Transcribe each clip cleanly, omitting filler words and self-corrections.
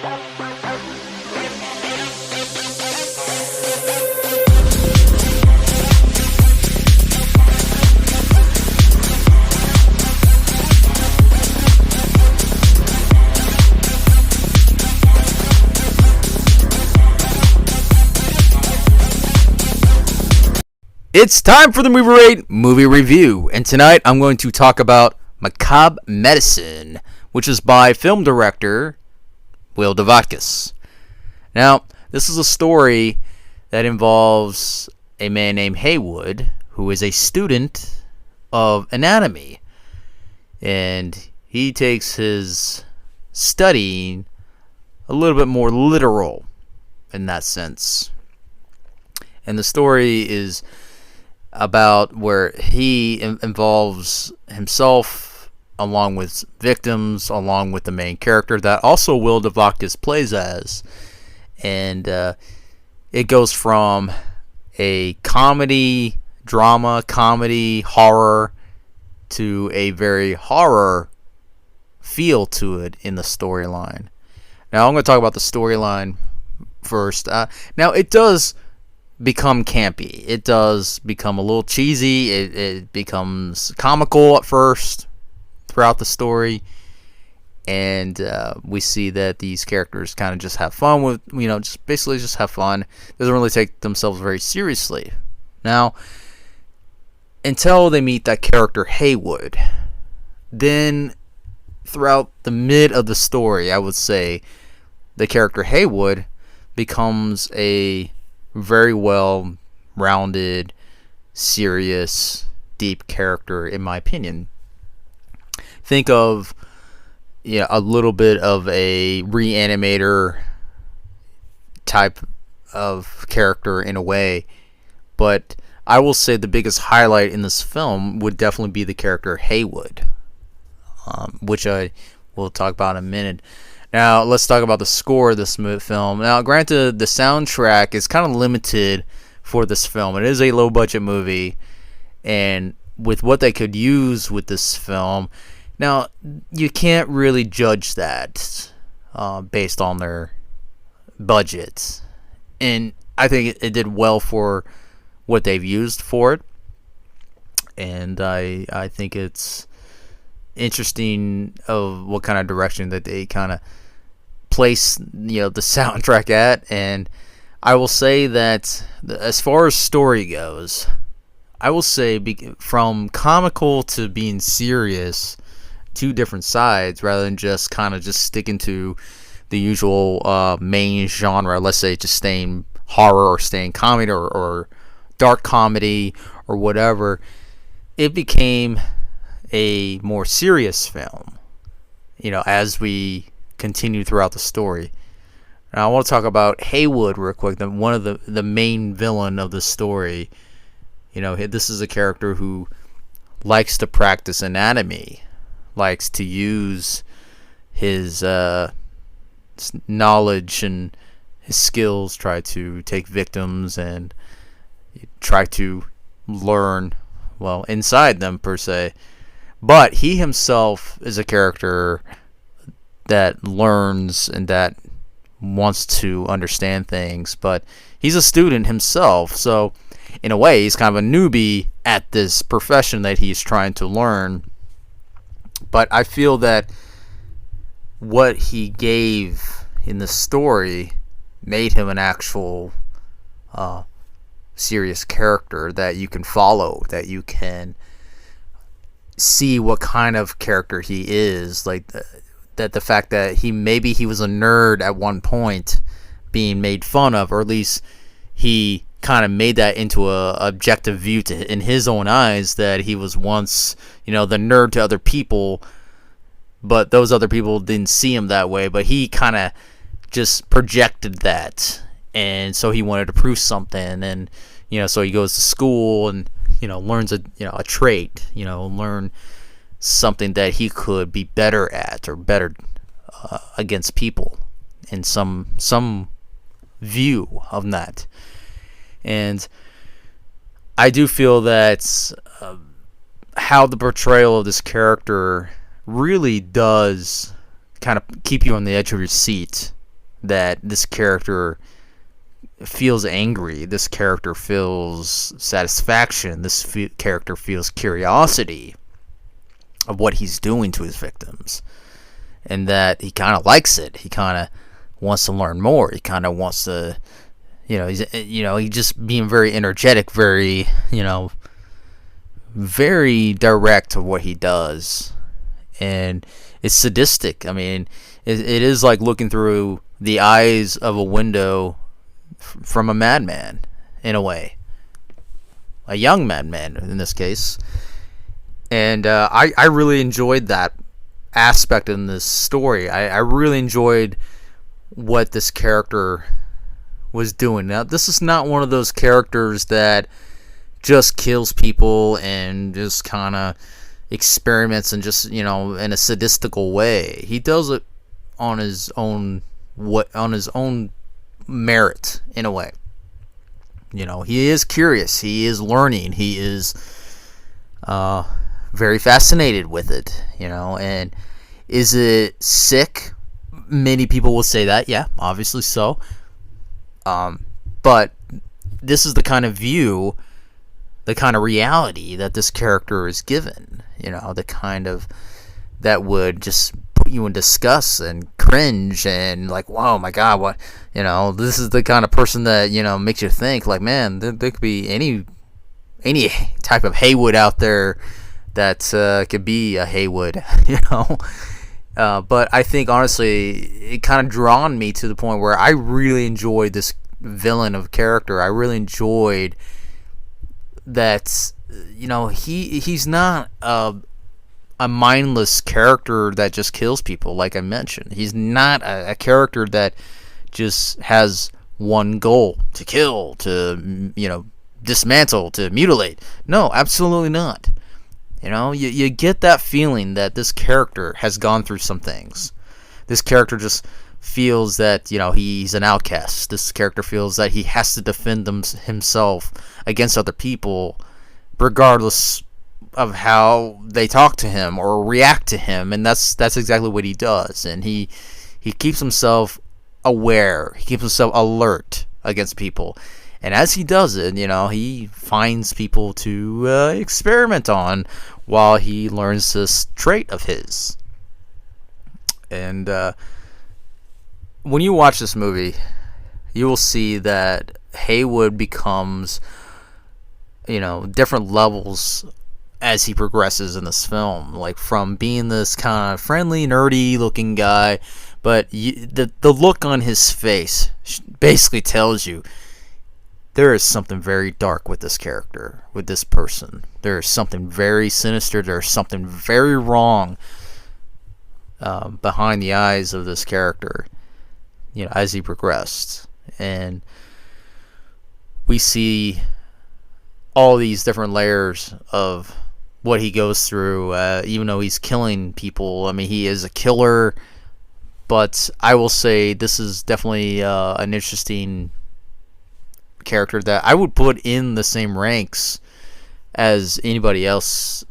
It's time for the Movie Rate movie review, and tonight I'm going to talk about Macabre Medicine, which is by film director Will Davatkis. Now, this is a story that involves a man named Haywood, who is a student of anatomy, and he takes his studying a little bit more literal in that sense. And the story is about where he involves himself along with victims, along with the main character that also Will Davatkis plays as. And it goes from a comedy, drama, comedy, horror, to a very horror feel to it in the storyline. Now I'm going to talk about the storyline first. Now it does become campy. It does become a little cheesy. It becomes comical at first throughout the story, and we see that these characters kind of just have fun with, just basically just have fun. Doesn't really take themselves very seriously. Now, until they meet that character Haywood, then throughout the mid of the story, I would say the character Haywood becomes a very well rounded, serious, deep character, in my opinion. Think of a little bit of a Reanimator type of character in a way, but I will say the biggest highlight in this film would definitely be the character Haywood, which I will talk about in a minute. Now, let's talk about the score of this film. Now, granted, the soundtrack is kind of limited for this film. It is a low-budget movie, and with what they could use with this film, now, you can't really judge that based on their budget. And I think it did well for what they've used for it. And I think it's interesting of what kind of direction that they kind of place the soundtrack at. And I will say that as far as story goes, I will say from comical to being serious, two different sides, rather than just kind of just sticking to the usual main genre. Let's say just staying horror or staying comedy or dark comedy or whatever. It became a more serious film, as we continue throughout the story. Now I want to talk about Haywood real quick, one of the main villain of the story. This is a character who likes to practice anatomy, likes to use his knowledge and his skills, try to take victims and try to learn, inside them per se. But he himself is a character that learns and that wants to understand things, but he's a student himself, so in a way he's kind of a newbie at this profession that he's trying to learn. But I feel that what he gave in the story made him an actual serious character that you can follow, that you can see what kind of character he is. Like that the fact that he was a nerd at one point being made fun of, or at least he kind of made that into a objective view in his own eyes, that he was once the nerd to other people, but those other people didn't see him that way, but he kind of just projected that, and so he wanted to prove something. And so he goes to school and learns a trait, learn something that he could be better at, or better against people in some view of that. And I do feel that how the portrayal of this character really does kind of keep you on the edge of your seat that this character feels angry, this character feels satisfaction, this character feels curiosity of what he's doing to his victims, and that he kind of likes it. He kind of wants to learn more. He kind of wants to, he's just being very energetic, very, very direct to what he does, and it's sadistic. I mean, it is like looking through the eyes of a window from a madman, in a way, a young madman in this case. And I really enjoyed that aspect in this story. I really enjoyed what this character was doing. Now, this is not one of those characters that just kills people and just kind of experiments and just, in a sadistical way. He does it on his own merit, in a way. He is curious, he is learning, he is very fascinated with it, and is it sick? Many people will say that, yeah, obviously so. But this is the kind of view, the kind of reality that this character is given, the kind of that would just put you in disgust and cringe and like, wow, my God, what, this is the kind of person that, makes you think like, man, there could be any type of Haywood out there that could be a Haywood, but I think honestly it kind of drawn me to the point where I really enjoyed this villain of character. I really enjoyed that, he's not a mindless character that just kills people, like I mentioned. He's not a character that just has one goal: to kill, to, dismantle, to mutilate. No, absolutely not. You get that feeling that this character has gone through some things. This character just feels that, he's an outcast. This character feels that he has to defend himself against other people, regardless of how they talk to him or react to him, and that's exactly what he does. And he keeps himself aware, he keeps himself alert against people, and as he does it, he finds people to experiment on while he learns this trait of his. And when you watch this movie, you will see that Haywood becomes, different levels as he progresses in this film, like from being this kind of friendly, nerdy looking guy, but the look on his face basically tells you there is something very dark with this character, with this person. There is something very sinister, there's something very wrong behind the eyes of this character, as he progressed. And we see all these different layers of what he goes through, even though he's killing people. I mean, he is a killer, but I will say this is definitely an interesting character that I would put in the same ranks as anybody else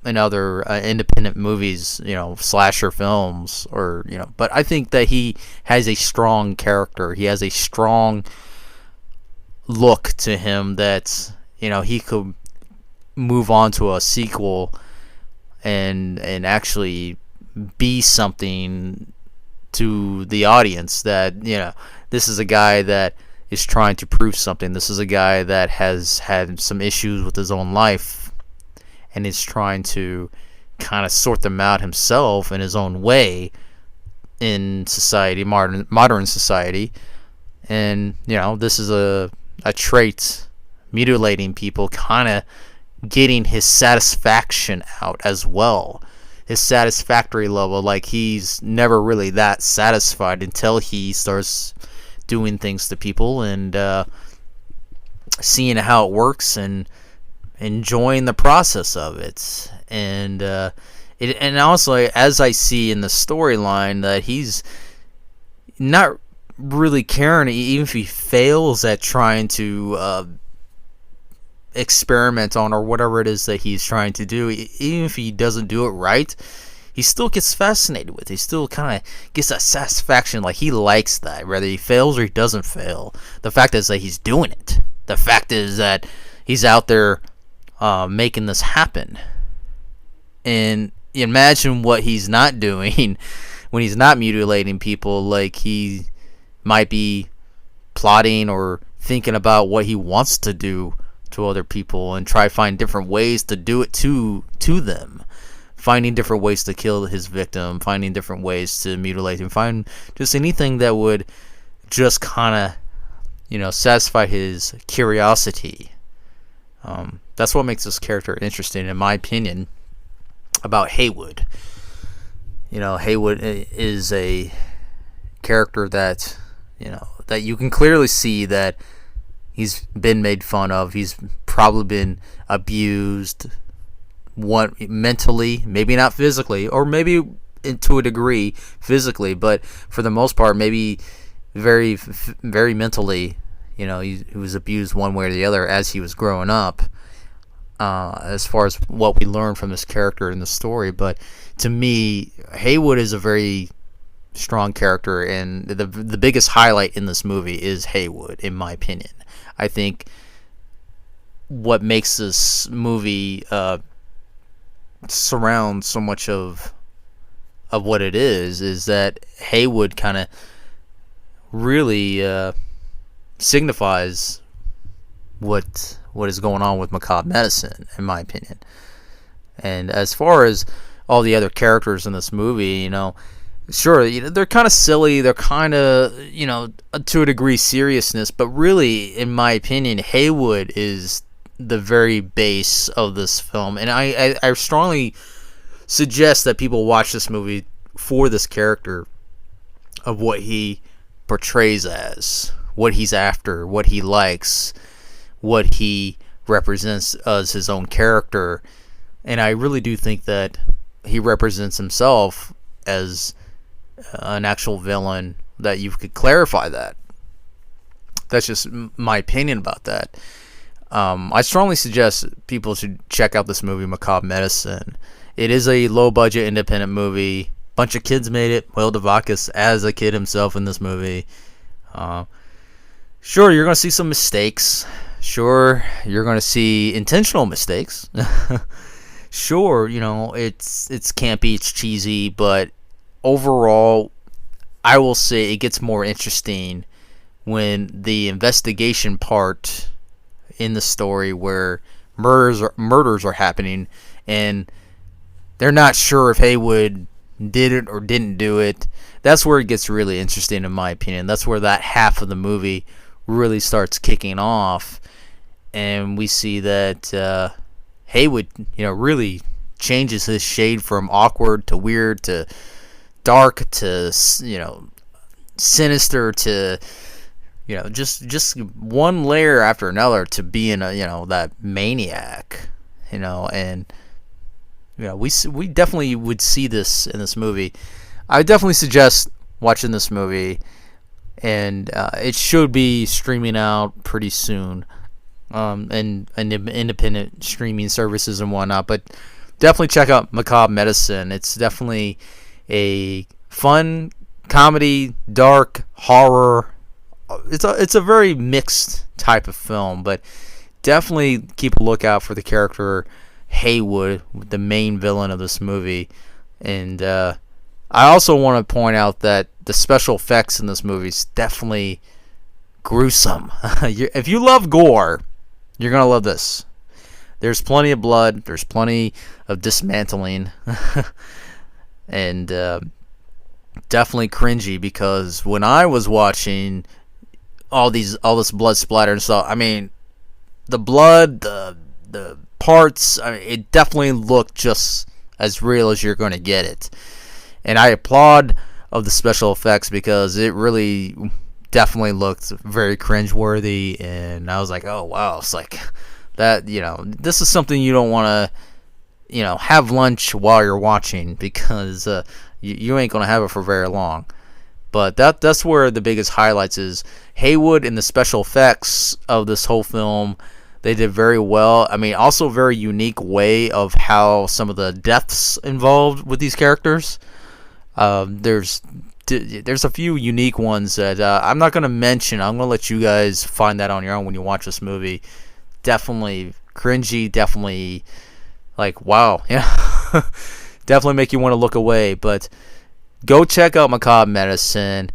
in other independent movies, slasher films, or, but I think that he has a strong character. He has a strong look to him that, he could move on to a sequel and actually be something to the audience, that, this is a guy that is trying to prove something. This is a guy that has had some issues with his own life and is trying to kind of sort them out himself in his own way in society, modern society. And, this is a trait, mutilating people, kind of getting his satisfaction out as well. His satisfactory level, like he's never really that satisfied until he starts doing things to people and seeing how it works and enjoying the process of it. And and also, as I see in the storyline, that he's not really caring, even if he fails at trying to experiment on or whatever it is that he's trying to do. Even if he doesn't do it right, he still gets fascinated with. He still kind of gets that satisfaction, like he likes that, whether he fails or he doesn't fail. The fact is that he's doing it. The fact is that he's out there making this happen. And imagine what he's not doing when he's not mutilating people. Like, he might be plotting or thinking about what he wants to do to other people and try to find different ways to do it to them. Finding different ways to kill his victim, finding different ways to mutilate him, find just anything that would just kind of, satisfy his curiosity. That's what makes this character interesting, in my opinion, about Haywood. Haywood is a character that, that you can clearly see that he's been made fun of. He's probably been abused, mentally, maybe not physically, or maybe to a degree physically, but for the most part, maybe very, very mentally. He was abused one way or the other as he was growing up. As far as what we learn from this character in the story, but to me, Haywood is a very strong character, and the biggest highlight in this movie is Haywood, in my opinion. I think what makes this movie surround so much of what it is that Haywood kind of really signifies what is going on with Macabre Medicine, in my opinion. And as far as all the other characters in this movie, sure, they're kind of silly, they're kind of, to a degree seriousness, but really, in my opinion, Haywood is the very base of this film. And I strongly suggest that people watch this movie for this character, of what he portrays as, what he's after, what he likes, what he represents as his own character. And I really do think that he represents himself as an actual villain, that you could clarify that. That's just my opinion about that. I strongly suggest people should check out this movie, Macabre Medicine. It is a low-budget independent movie. Bunch of kids made it. Will Duvakis as a kid himself in this movie. Sure, you're going to see some mistakes. Sure, you're going to see intentional mistakes. Sure, it's campy, it's cheesy, but overall, I will say it gets more interesting when the investigation part in the story, where murders are happening, and they're not sure if Haywood did it or didn't do it. That's where it gets really interesting, in my opinion. That's where that half of the movie really starts kicking off, and we see that Haywood, really changes his shade from awkward to weird to dark to, sinister to, just one layer after another to being that maniac, and we definitely would see this in this movie. I definitely suggest watching this movie, and it should be streaming out pretty soon, and independent streaming services and whatnot. But definitely check out Macabre Medicine. It's definitely a fun comedy, dark horror. It's a very mixed type of film, but definitely keep a lookout for the character Haywood, the main villain of this movie. And I also want to point out that the special effects in this movie is definitely gruesome. If you love gore, you're gonna love this. There's plenty of blood. There's plenty of dismantling, and definitely cringy, because when I was watching all this blood splatter and stuff, I mean, the blood, the parts, I mean, it definitely looked just as real as you're going to get it. And I applaud of the special effects, because it really definitely looked very cringeworthy, and I was like, oh wow, it's like that, this is something you don't want to, have lunch while you're watching, because you ain't going to have it for very long. But that's where the biggest highlights is Haywood and the special effects of this whole film. They did very well. I mean, also very unique way of how some of the deaths involved with these characters. There's a few unique ones that I'm not going to mention. I'm going to let you guys find that on your own when you watch this movie. Definitely cringy. Definitely like, wow. Yeah. Definitely make you want to look away. But go check out Macabre Medicine.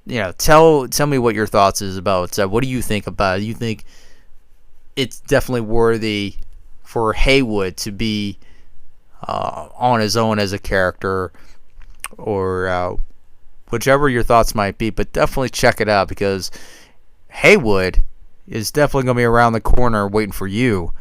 Tell me what your thoughts is about. What do you think about it? You think it's definitely worthy for Haywood to be on his own as a character, or whichever your thoughts might be, but definitely check it out because Haywood is definitely going to be around the corner waiting for you